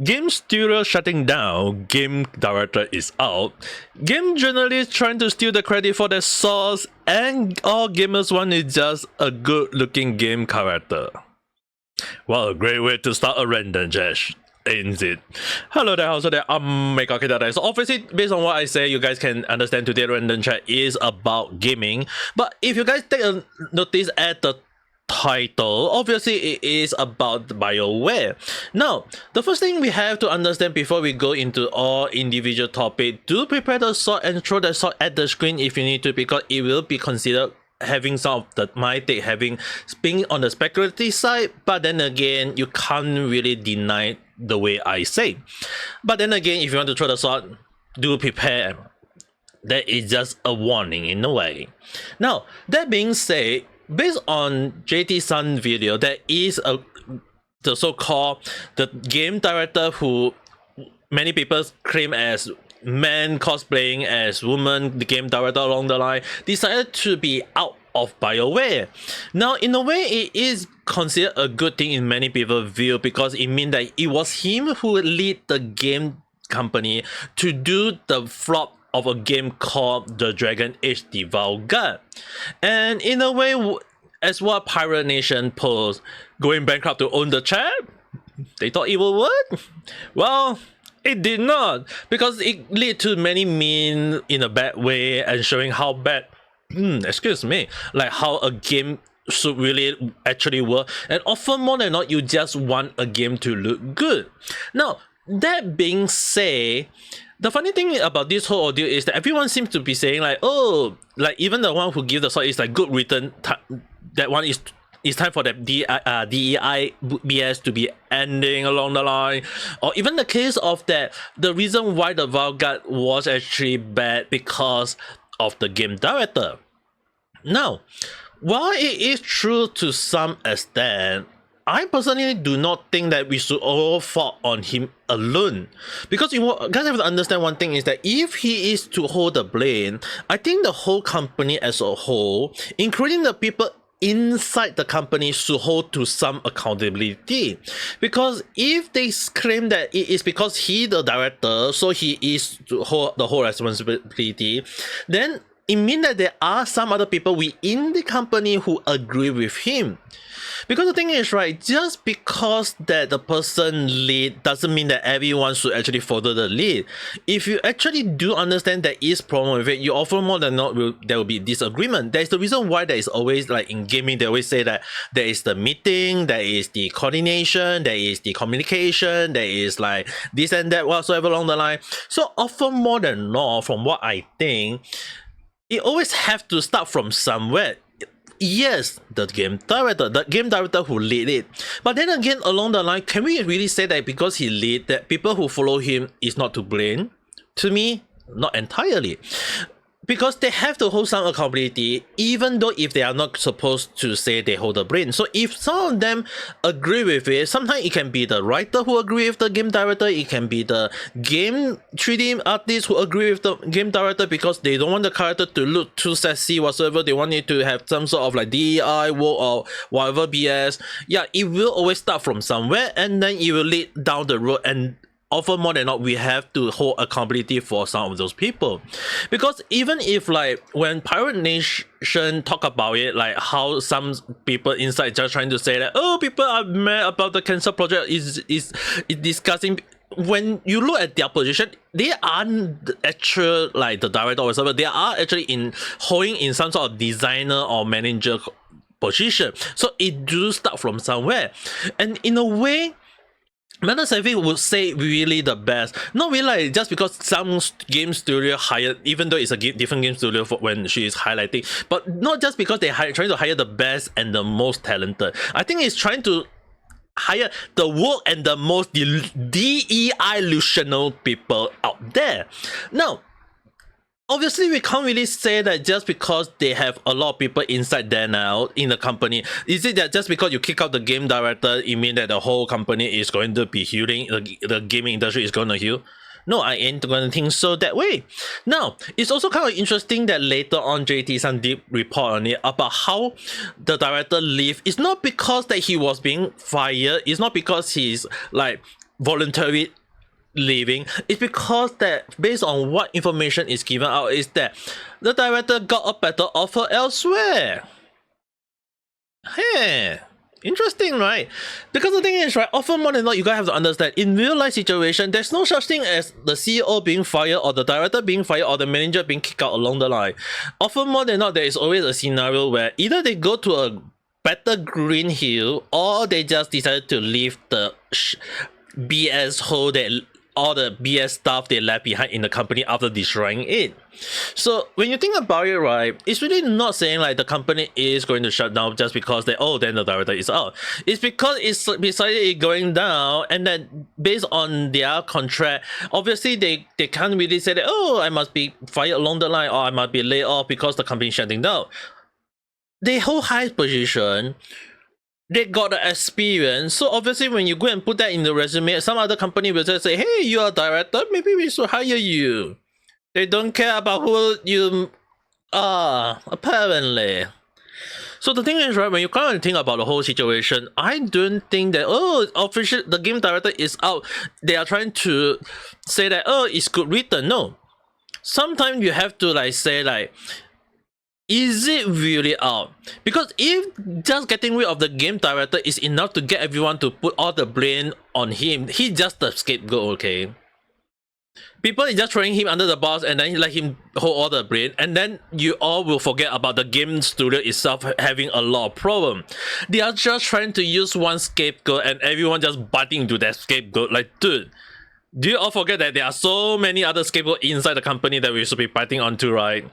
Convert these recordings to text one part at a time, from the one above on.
Game studio shutting down, game director is out, game journalists trying to steal the credit for their source, and all gamers want is just a good looking game character. Well, a great way to start a random chat, ain't it? Hello there, how's there? Ame Gakita. So obviously, based on what I say, you guys can understand today random chat is about gaming. But if you guys take a notice at the title, obviously it is about Bioware. Now, the first thing we have to understand before we go into all individual topic, do prepare the sword and throw the sword at the screen if you need to, because it will be considered having some of the my take having being on the speculative side, but then again you can't really deny the way I say. But then again, if you want to throw the sword, do prepare. That is just a warning in a way. Now, that being said, based on JT-san video, there is the so-called the game director who many people claim as man cosplaying as woman, the game director along the line, decided to be out of Bioware. Now, in a way, it is considered a good thing in many people's view, because it means that it was him who lead the game company to do the flop of a game called The Dragon Age the Veilguard. And in a way, as what Pirate Nation posed, going bankrupt to own the chat, they thought it would work? Well, it did not, because it led to many memes in a bad way and showing how bad, excuse me, like how a game should really actually work, and often more than not, you just want a game to look good. Now, that being said, the funny thing about this whole audio is that everyone seems to be saying like, oh, like even the one who gives the sword is like good written, that one is time for the DEI BS to be ending along the line. Or even the case of that, the reason why the Veilguard was actually bad because of the game director. Now, while it is true to some extent, I personally do not think that we should all fall on him alone. Because you guys have to understand one thing is that if he is to hold the blame, I think the whole company as a whole, including the people inside the company, should hold to some accountability. Because if they claim that it is because he the director, so he is to hold the whole responsibility, then it means that there are some other people within the company who agree with him. Because the thing is, right, just because that the person lead doesn't mean that everyone should actually follow the lead. If you actually do understand there is problem with it, you often more than not there will be disagreement. That is the reason why there is always, like in gaming, they always say that there is the meeting, there is the coordination, there is the communication, there is like this and that whatsoever along the line. So often more than not, from what I think, it always have to start from somewhere. Yes, the game director who lead it. But then again, along the line, can we really say that because he lead, that people who follow him is not to blame? To me, not entirely. Because they have to hold some accountability, even though if they are not supposed to say they hold the blame. So if some of them agree with it, sometimes it can be the writer who agree with the game director, it can be the game 3D artist who agree with the game director because they don't want the character to look too sexy whatsoever, they want it to have some sort of like DEI work or whatever BS. Yeah, it will always start from somewhere and then it will lead down the road, and often more than not, we have to hold accountability for some of those people. Because even if like when Pirate Nation talk about it, like how some people inside just trying to say that, oh, people are mad about the cancer project is discussing. When you look at their position, they aren't actual like the director or whatever. They are actually holding in some sort of designer or manager position. So it do start from somewhere, and in a way, Madam Savvy would say really the best. Not really like just because some game studio hired, even though it's a different game studio for when she is highlighting, but not just because they trying to hire the best and the most talented. I think it's trying to hire the work and the most DEI-lutional people out there. Now, obviously, we can't really say that just because they have a lot of people inside there now in the company. Is it that just because you kick out the game director, it means that the whole company is going to be healing, the gaming industry is going to heal? No, I ain't going to think so that way. Now, it's also kind of interesting that later on JT-san did report on it about how the director left. It's not because that he was being fired. It's not because he's like voluntary leaving, it's because that based on what information is given out is that the director got a better offer elsewhere. Hey, interesting, right? Because the thing is, right, often more than not, you guys have to understand, in real life situation, there's no such thing as the CEO being fired or the director being fired or the manager being kicked out along the line. Often more than not, there is always a scenario where either they go to a better green hill or they just decided to leave the BS hole that all the BS stuff they left behind in the company after destroying it. So when you think about it, right, it's really not saying like the company is going to shut down just because they, oh, then the director is out. It's because it's decided going down, and then based on their contract, obviously they can't really say that, oh, I must be fired along the line or I must be laid off because the company is shutting down. They hold high position. They got the experience, so obviously when you go and put that in the resume, some other company will just say, hey, you're a director, maybe we should hire you. They don't care about who you are, apparently. So the thing is, right, when you kind of think about the whole situation, I don't think that, oh, officially the game director is out, they are trying to say that, oh, it's good written. No. Sometimes you have to like say like, is it really out? Because if just getting rid of the game director is enough to get everyone to put all the blame on him, he's just the scapegoat, okay? People is just throwing him under the bus and then let him hold all the blame, and then you all will forget about the game studio itself having a lot of problem. They are just trying to use one scapegoat and everyone just biting into that scapegoat. Like, dude, do you all forget that there are so many other scapegoats inside the company that we should be fighting onto, right?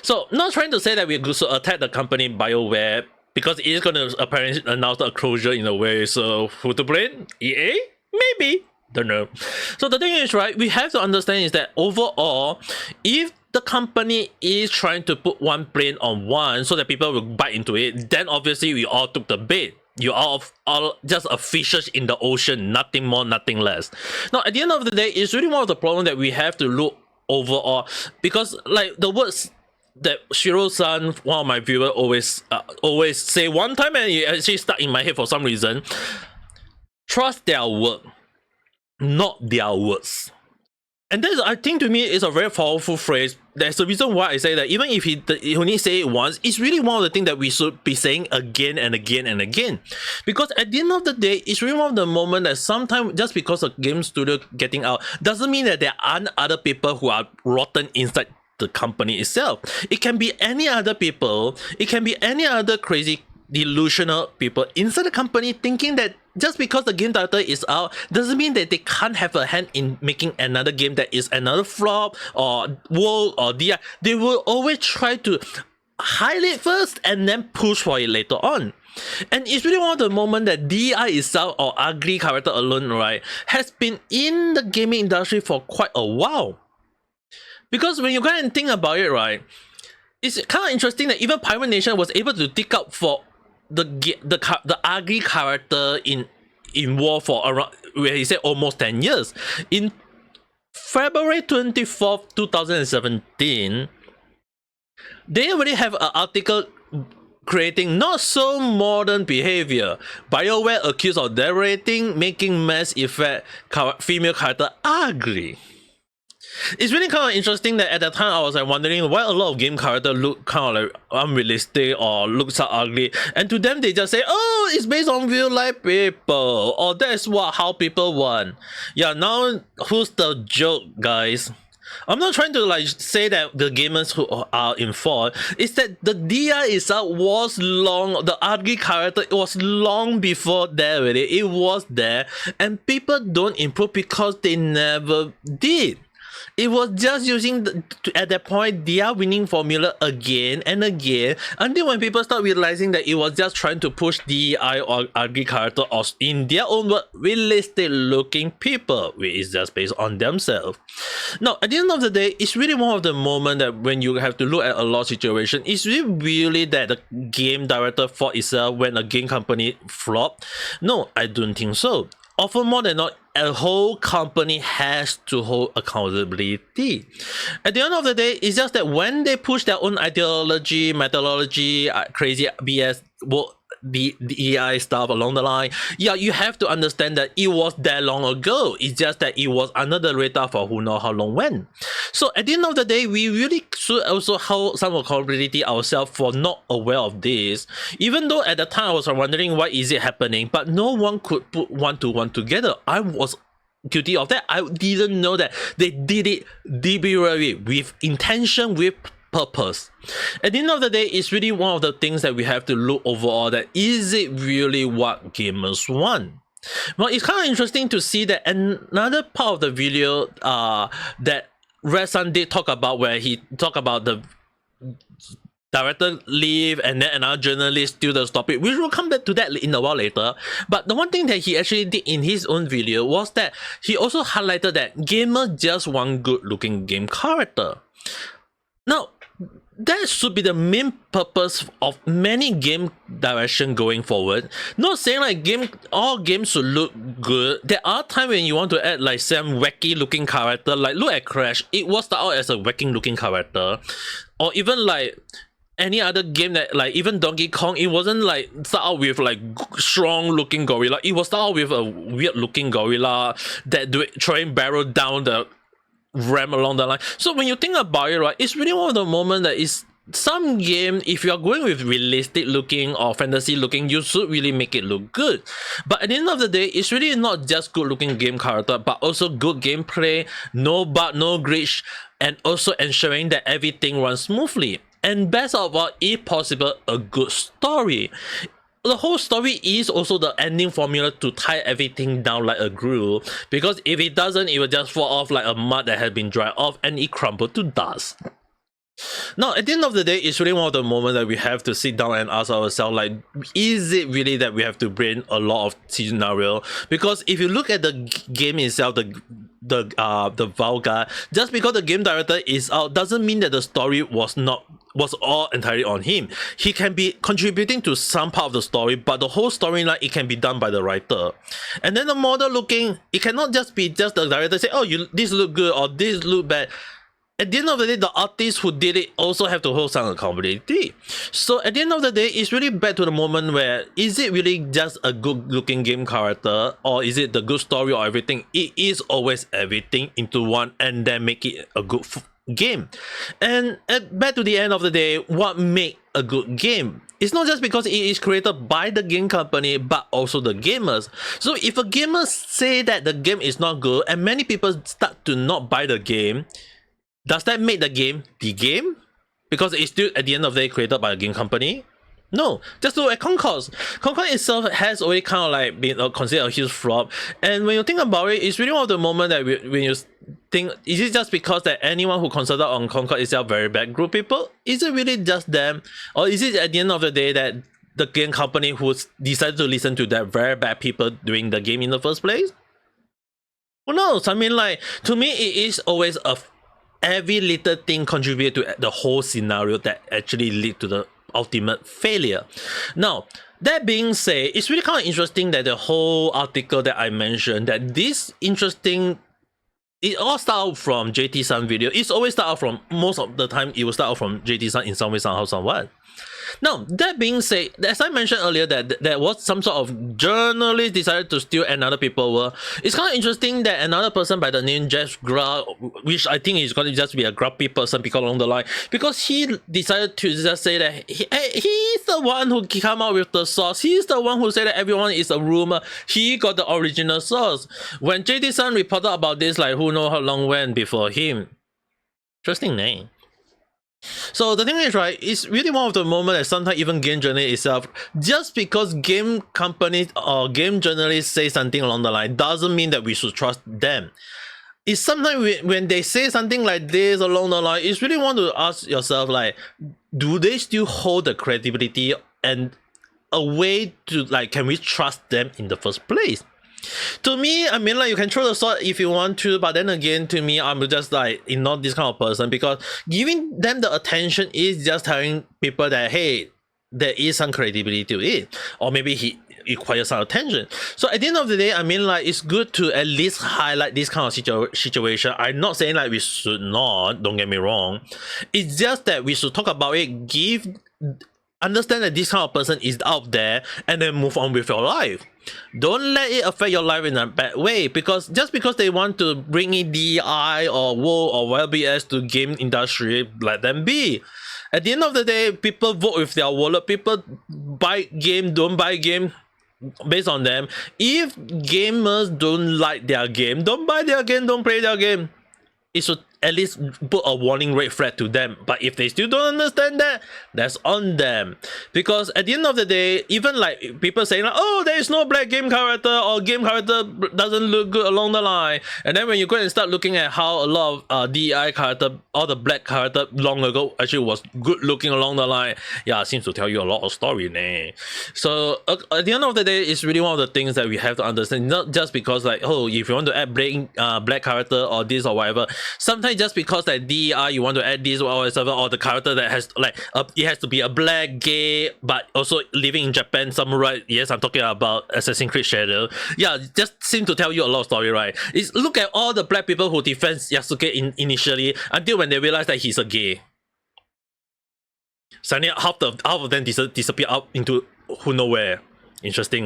So, not trying to say that we should attack the company Bioware, because it is going to apparently announce a closure in a way, so who to blame? EA? Maybe. Don't know. So the thing is, right, we have to understand is that overall, if the company is trying to put one blame on one so that people will bite into it, then obviously we all took the bait. You are all just a fishes in the ocean, nothing more, nothing less. Now, at the end of the day, it's really one of the problems that we have to look overall, because like the words that Shiro-san, one of my viewers, always say one time, and it actually stuck in my head for some reason. Trust their work, not their words. And this, I think, to me, is a very powerful phrase. That's the reason why I say that even if he only say it once, it's really one of the things that we should be saying again and again and again. Because at the end of the day, it's really one of the moments that sometimes just because a game studio getting out doesn't mean that there aren't other people who are rotten inside the company itself. It can be any other people. It can be any other crazy delusional people inside the company thinking that just because the game director is out doesn't mean that they can't have a hand in making another game that is another flop or world or DI. They will always try to hide it first and then push for it later on. And it's really one of the moments that DI itself, or ugly character alone, right, has been in the gaming industry for quite a while. Because when you go and think about it, right, it's kind of interesting that even Pirate Nation was able to dig up for the ugly character in war for around, where he said almost 10 years. In February 24th, 2017, they already have an article creating not so modern behavior. Bioware accused of decorating, making mass effect female character ugly. It's really kind of interesting that at that time I was like wondering why a lot of game characters look kind of like unrealistic or look so ugly, and to them they just say, oh, it's based on real life people, or that's how people want. Yeah, now who's the joke, guys? I'm not trying to like say that the gamers who are in fault. It's that the DI itself was long, the ugly character, it was long before there already. It was there, and people don't improve because they never did. It was just using, at that point, their winning formula again and again, until when people start realizing that it was just trying to push DI or ugly character, or in their own word, realistic looking people, which is just based on themselves. Now, at the end of the day, it's really one of the moments that when you have to look at a lot of situation, it's really that the game director fault itself when a game company flop. No, I don't think so. Often more than not, a whole company has to hold accountability. At the end of the day, it's just that when they push their own ideology, methodology, crazy BS, well, the AI stuff along the line, yeah, you have to understand that it was that long ago. It's just that it was under the radar for who knows how long when. So at the end of the day, we really should also hold some accountability ourselves for not aware of this. Even though at the time I was wondering why is it happening, but no one could put one to one together. I was guilty of that. I didn't know that they did it deliberately, with intention, with purpose. At the end of the day, it's really one of the things that we have to look overall, that is it really what gamers want? Well, it's kind of interesting to see that another part of the video that Red Sun did talk about, where he talked about the director leave and then another journalist still the topic, which will come back to that in a while later. But the one thing that he actually did in his own video was that he also highlighted that gamers just want good looking game character. Now, that should be the main purpose of many game direction going forward. Not saying like all games should look good. There are times when you want to add like some wacky looking character, like look at Crash, it was started out as a wacky looking character. Or even like any other game that, like even Donkey Kong, it wasn't like start out with like strong looking gorilla. It was start out with a weird looking gorilla that throwing barrel down the ramp along the line. So when you think about it, right, it's really one of the moments that is some game, if you are going with realistic looking or fantasy looking, you should really make it look good. But at the end of the day, it's really not just good looking game character, but also good gameplay, no bug, no glitch, and also ensuring that everything runs smoothly. And best of all, if possible, a good story. The whole story is also the ending formula to tie everything down like a glue, because if it doesn't, it will just fall off like a mud that has been dried off and it crumbled to dust. Now, at the end of the day, it's really one of the moments that we have to sit down and ask ourselves, like, is it really that we have to bring a lot of scenario? Because if you look at the game itself, the Veilguard, just because the game director is out doesn't mean that the story was all entirely on him. He can be contributing to some part of the story, but the whole storyline, it can be done by the writer. And then the model looking, it cannot just be just the director say, oh, this look good or this look bad. At the end of the day, the artists who did it also have to hold some accountability. So at the end of the day, it's really back to the moment where, is it really just a good looking game character, or is it the good story or everything? It is always everything into one, and then make it a good game. And back to the end of the day, what make a good game? It's not just because it is created by the game company, but also the gamers. So if a gamer say that the game is not good, and many people start to not buy the game, does that make the game the game? Because it's still at the end of the day created by a game company? No. Just look at Concord. Concord itself has already kind of like been considered a huge flop. And when you think about it, it's really one of the moments that when you think, is it just because that anyone who consulted on Concord is a very bad group people? Is it really just them? Or is it at the end of the day that the game company who decided to listen to that very bad people doing the game in the first place? Who knows? I mean, like, to me, it is always every little thing contribute to the whole scenario that actually lead to the ultimate failure. Now, that being said, it's really kind of interesting that the whole article that I mentioned, that this interesting, it all started from JT Sun video. It's always start out from, most of the time, it will start out from JT Sun in some way, somehow, somewhat. Now, that being said, as I mentioned earlier, that there was some sort of journalist decided to steal another people's work. It's kind of interesting that another person by the name Jeff Grubb, which I think is going to just be a grumpy person because along the line, because he decided to just say that he's the one who came out with the source. He's the one who said that everyone is a rumor. He got the original source. When JT Sun reported about this, like who knows how long went before him. Interesting name. So the thing is, right, it's really one of the moments that sometimes even game journalists itself, just because game companies or game journalists say something along the line doesn't mean that we should trust them. It's sometimes when they say something like this along the line, it's really want to ask yourself, like, do they still hold the credibility and a way to, like, can we trust them in the first place? To me, I mean, like, you can throw the sword if you want to, but then again, to me, I'm just like not this kind of person, because giving them the attention is just telling people that, hey, there is some credibility to it, or maybe he requires some attention. So at the end of the day, I mean, like, it's good to at least highlight this kind of situation. I'm not saying like we should not, don't get me wrong. It's just that we should talk about it, give understand that this kind of person is out there and then move on with your life. Don't let it affect your life in a bad way, because just because they want to bring in DI or WoW or whatever BS to game industry, let them be. At the end of the day, people vote with their wallet. People buy game, don't buy game based on them. If gamers don't like their game, don't buy their game, don't play their game. It should at least put a warning red flag to them. But if they still don't understand that, that's on them. Because at the end of the day, even like people saying like, oh, there is no black game character, or game character doesn't look good along the line. And then when you go and start looking at how a lot of DEI character, all the black character long ago actually was good looking along the line, yeah, it seems to tell you a lot of story, nah. So at the end of the day, it's really one of the things that we have to understand. Not just because like, oh, if you want to add black character or this or whatever, sometimes just because like DEI you want to add this or whatever, or the character that has like it has to be a black, gay, but also living in Japan, samurai. Yes, I'm talking about Assassin's Creed Shadow. Yeah, just seem to tell you a lot of story, right? It's look at all the black people who defend Yasuke initially until when they realize that he's a gay. Suddenly half of them disappear out into who know where. Interesting.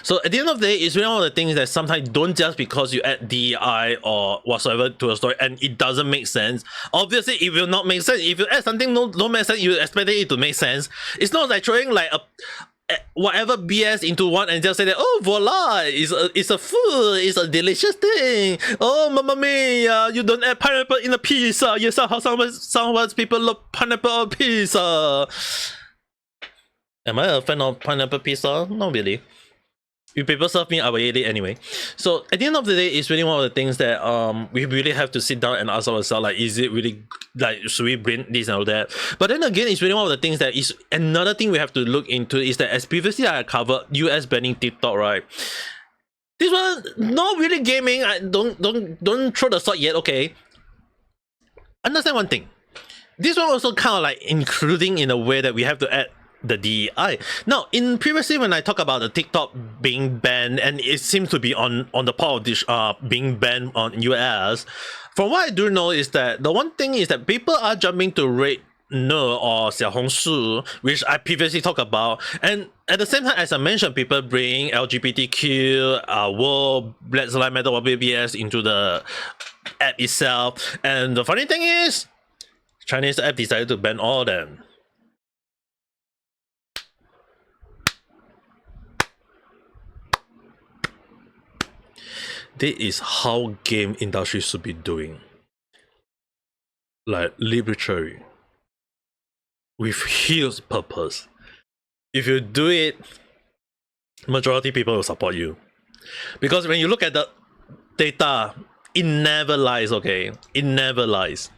So at the end of the day, it's really one of the things that sometimes don't just because you add DEI or whatsoever to a story and it doesn't make sense. Obviously, it will not make sense. If you add something don't make sense, you expect it to make sense. It's not like throwing like a whatever BS into one and just say that, oh voila, it's a food, it's a delicious thing. Oh mamma mia, you don't add pineapple in a pizza. You saw how some people love pineapple on pizza. Am I a fan of pineapple pizza? Not really. If people serve me, I will eat it anyway. So at the end of the day, it's really one of the things that we really have to sit down and ask ourselves, like, is it really, like, should we bring this and all that? But then again, it's really one of the things that is another thing we have to look into is that, as previously I covered US banning TikTok, right? This one not really gaming. Don't throw the sword yet, okay? Understand one thing. This one also kind of like including in a way that we have to add the DEI. Now, in previously when I talk about the TikTok being banned, and it seems to be on the part of this being banned on US, from what I do know is that the one thing is that people are jumping to rate No or Xiaohongshu, which I previously talked about, and at the same time, as I mentioned, people bring LGBTQ, World, Black Lives Matter or BBS into the app itself, and the funny thing is, Chinese app decided to ban all of them. This is how game industry should be doing. Like literature. With huge purpose. If you do it, majority people will support you. Because when you look at the data, it never lies, okay? It never lies.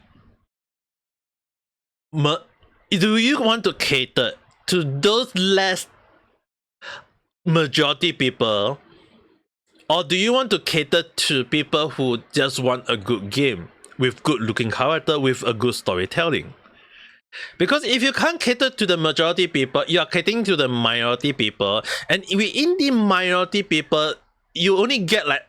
Do you want to cater to those less majority people, or do you want to cater to people who just want a good game with good looking character, with a good storytelling? Because if you can't cater to the majority people, you are catering to the minority people, and within the minority people, you only get like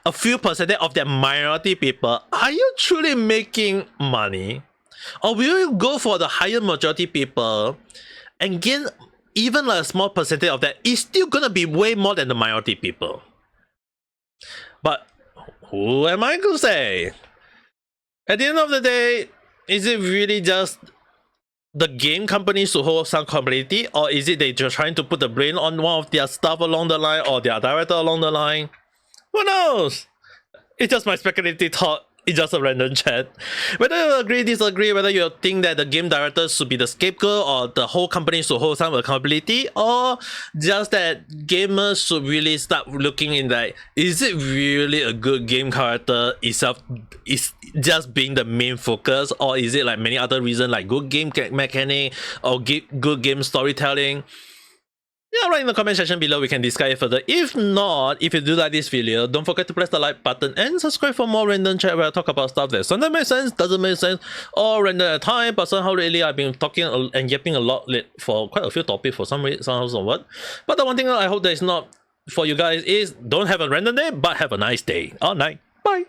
a few percentage of that minority people. Are you truly making money? Or will you go for the higher majority people and gain even like a small percentage of that? It's still gonna be way more than the minority people. But who am I to say? At the end of the day, is it really just the game companies to hold some compatibility, or is it they just trying to put the blame on one of their staff along the line or their director along the line? Who knows? It's just my speculative thought. It's just a random chat. Whether you agree, disagree, whether you think that the game director should be the scapegoat or the whole company should hold some accountability, or just that gamers should really start looking in like, is it really a good game character itself is just being the main focus, or is it like many other reasons like good game mechanic or good game storytelling? Yeah, right in the comment section below, we can discuss it further. If not, if you do like this video, don't forget to press the like button and subscribe for more random chat where I talk about stuff that sometimes makes sense, doesn't make sense, or random at time, but somehow lately I've been talking and yapping a lot for quite a few topics for some reason, somehow or what. But the one thing I hope that is not for you guys is don't have a random day, but have a nice day. All night. Bye.